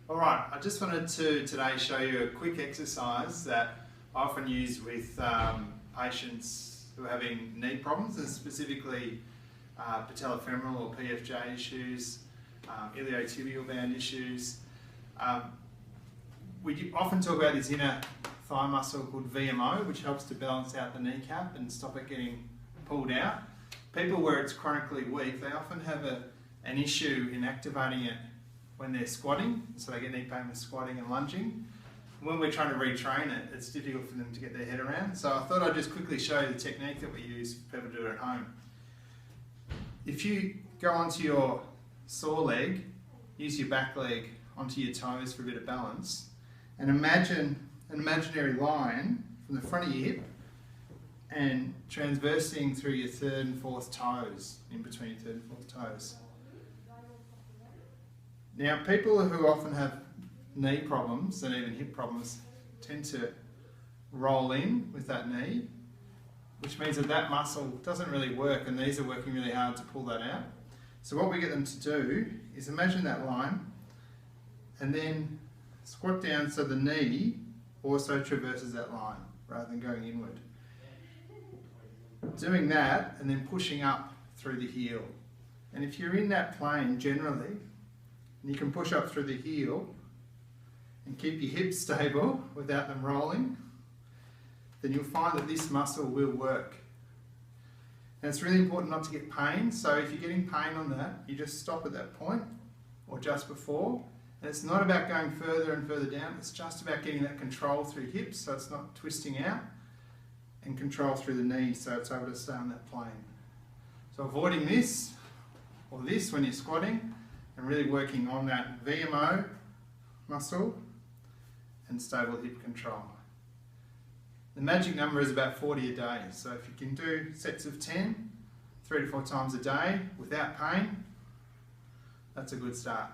Alright, I just wanted to today show you a quick exercise that I often use with patients who are having knee problems, and specifically patellofemoral or PFJ issues, iliotibial band issues. We often talk about this inner thigh muscle called VMO, which helps to balance out the kneecap and stop it getting pulled out. People where it's chronically weak, they often have an issue in activating it when they're squatting, so they get knee pain with squatting and lunging. When we're trying to retrain it, it's difficult for them to get their head around. So I thought I'd just quickly show you the technique that we use for people to do it at home. If you go onto your sore leg, use your back leg onto your toes for a bit of balance, and imagine an imaginary line from the front of your hip and transversing through your third and fourth toes, in between your third and fourth toes. Now, people who often have knee problems and even hip problems tend to roll in with that knee, which means that that muscle doesn't really work, and these are working really hard to pull that out. So what we get them to do is imagine that line and then squat down so the knee also traverses that line rather than going inward. Doing that and then pushing up through the heel. And if you're in that plane generally, and you can push up through the heel and keep your hips stable without them rolling, then you'll find that this muscle will work. And it's really important not to get pain, so if you're getting pain on that, you just stop at that point or just before. And it's not about going further and further down, it's just about getting that control through hips so it's not twisting out, and control through the knee so it's able to stay on that plane. So avoiding this or this when you're squatting, and really working on that VMO muscle and stable hip control. The magic number is about 40 a day, so if you can do sets of 10, 3 to 4 times a day without pain, that's a good start.